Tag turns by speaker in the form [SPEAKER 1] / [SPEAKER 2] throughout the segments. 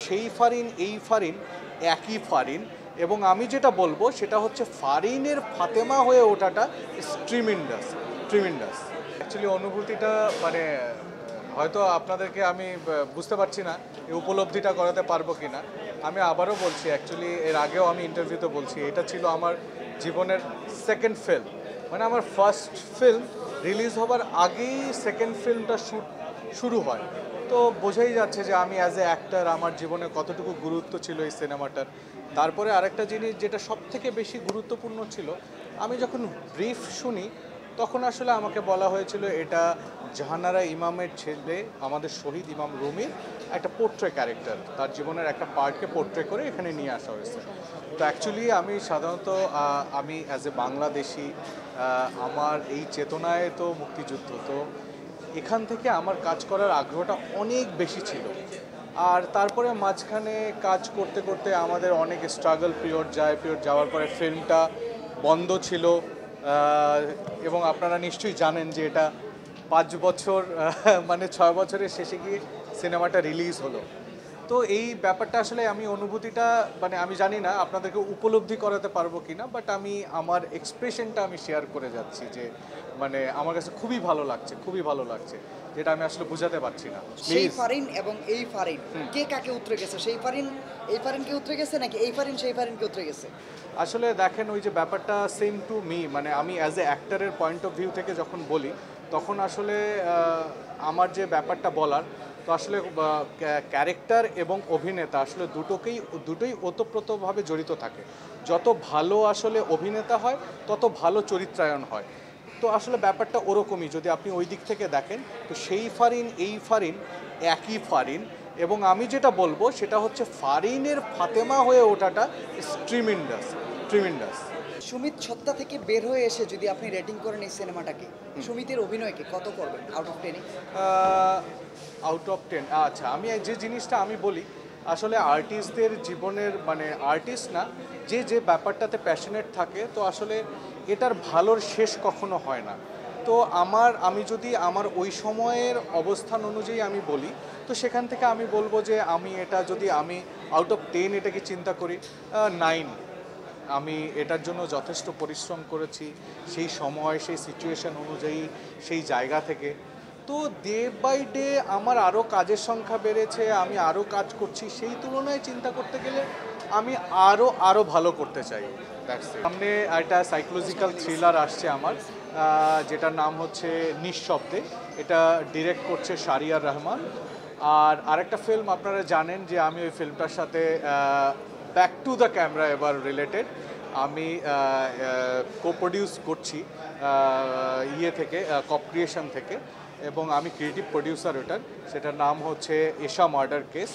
[SPEAKER 1] সেই ফারিন এই ফারিন একই ফারিন, এবং আমি যেটা বলবো সেটা হচ্ছে ফারিনের ফাতেমা হয়ে ওঠাটা ট্রিমেন্ডাস ট্রিমেন্ডাস। অ্যাকচুয়ালি অনুভূতিটা মানে হয়তো আপনাদেরকে আমি বুঝতে পারছি না এই উপলব্ধিটা করাতে পারবো কি না। আমি আবারও বলছি, অ্যাকচুয়ালি এর আগেও আমি ইন্টারভিউতে বলছি, এটা ছিল আমার জীবনের সেকেন্ড ফিল্ম। মানে আমার ফার্স্ট ফিল্ম রিলিজ হবার আগেই সেকেন্ড ফিল্মটা শুরু হয়। তো বোঝাই যাচ্ছে যে আমি অ্যাজ এ অ্যাক্টর আমার জীবনে কতটুকু গুরুত্ব ছিল এই সিনেমাটার। তারপরে আরেকটা জিনিস যেটা সব থেকে বেশি গুরুত্বপূর্ণ ছিল, আমি যখন ব্রিফ শুনি তখন আসলে আমাকে বলা হয়েছিল এটা জাহানারা ইমামের ছেলে আমাদের শহীদ ইমাম রুমির একটা পোর্ট্রে ক্যারেক্টার, তার জীবনের একটা পার্টকে পোর্ট্রে করে এখানে নিয়ে আসা হয়েছে। তো অ্যাকচুয়ালি আমি সাধারণত আমি অ্যাজ এ বাংলাদেশি, আমার এই চেতনায় তো মুক্তিযুদ্ধ, তো এখান থেকে আমার কাজ করার আগ্রহটা অনেক বেশি ছিল। আর তারপরে মাঝখানে কাজ করতে করতে আমাদের অনেক স্ট্রাগল পিরিয়ড যাওয়ার পরে ফিল্মটা বন্ধ ছিল, এবং আপনারা নিশ্চয়ই জানেন যে এটা 5 বছর মানে 6 বছরের শেষে গিয়ে সিনেমাটা রিলিজ হলো। তো এই ব্যাপারটা আসলে আমি অনুভূতিটা মানে আমি জানি না আপনাদেরকে উপলব্ধি করাতে পারবো কি না, বাট আমি আমার এক্সপ্রেশনটা আমি শেয়ার করে যাচ্ছি যে মানে আমার কাছে খুবই ভালো লাগছে, খুবই ভালো লাগছে, যেটা আমি আসলে বোঝাতে পারছি না।
[SPEAKER 2] সেই ফারিন এবং এই ফারিন কে কাকে উতরে গেছে? সেই ফারিন এই ফারিনকে উতরে গেছে নাকি এই ফারিন সেই ফারিনকে উতরে গেছে?
[SPEAKER 1] আসলে দেখেন ওই যে ব্যাপারটা সেম টু মি, মানে আমি অ্যাজ এ অ্যাক্টরের পয়েন্ট অফ ভিউ থেকে যখন বলি তখন আসলে আমার যে ব্যাপারটা বলার, তো আসলে ক্যারেক্টার এবং অভিনেতা আসলে দুটোই ওতপ্রোতভাবে জড়িত থাকে। যত ভালো আসলে অভিনেতা হয় তত ভালো চরিত্রায়ন হয়। তো আসলে ব্যাপারটা ওরকমই, যদি আপনি ওই দিক থেকে দেখেন তো সেই ফারিন এই ফারিন একই ফারিন, এবং আমি যেটা বলবো সেটা হচ্ছে ফারিনের ফাতেমা হয়ে ওঠাটা ট্রিমেন্ডাস ট্রিমেন্ডাস।
[SPEAKER 2] সুমিত ছত্তা থেকে বের হয়ে এসে যদি আপনি রেটিং করেন এই সিনেমাটাকে, সুমিতের অভিনয়কে কত করবেন আউট অফ 10?
[SPEAKER 1] আউট অফ 10, আচ্ছা আমি যে জিনিসটা আমি বলি আসলে আর্টিস্টদের জীবনের মানে আর্টিস্ট না, যে ব্যাপারটাতে প্যাশনেট থাকে, তো আসলে এটার ভালোর শেষ কখনো হয় না। তো আমি যদি আমার ওই সময়ের অবস্থান অনুযায়ী আমি বলি, তো সেখান থেকে আমি বলবো যে আমি এটা যদি আমি আউট অফ 10 এটাকে চিন্তা করি 9। আমি এটার জন্য যথেষ্ট পরিশ্রম করেছি সেই সময়, সেই সিচুয়েশন অনুযায়ী, সেই জায়গা থেকে। তো ডে বাই ডে আমার আরও কাজের সংখ্যা বেড়েছে, আমি আরও কাজ করছি, সেই তুলনায় চিন্তা করতে গেলে আমি আরও ভালো করতে চাই। সামনে একটা সাইকোলজিক্যাল থ্রিলার আসছে আমার, যেটার নাম হচ্ছে নিঃশব্দে। এটা ডিরেক্ট করছে শারিয়ার রহমান। আর আরেকটা ফিল্ম আপনারা জানেন যে আমি ওই ফিল্মটার সাথে ব্যাক টু দ্য ক্যামেরা এবার রিলেটেড আমি প্রডিউস করছি থেকে কপ ক্রিয়েশন থেকে, এবং আমি ক্রিয়েটিভ প্রডিউসার ওটার। সেটার নাম হচ্ছে এশা মার্ডার কেস।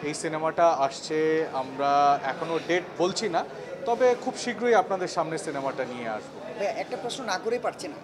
[SPEAKER 1] এই সিনেমাটা আসছে, আমরা এখনও ডেট বলছি না, তবে খুব শীঘ্রই আপনাদের সামনে সিনেমাটা নিয়ে আসবো।
[SPEAKER 2] একটা প্রশ্ন না করেই পারছি না।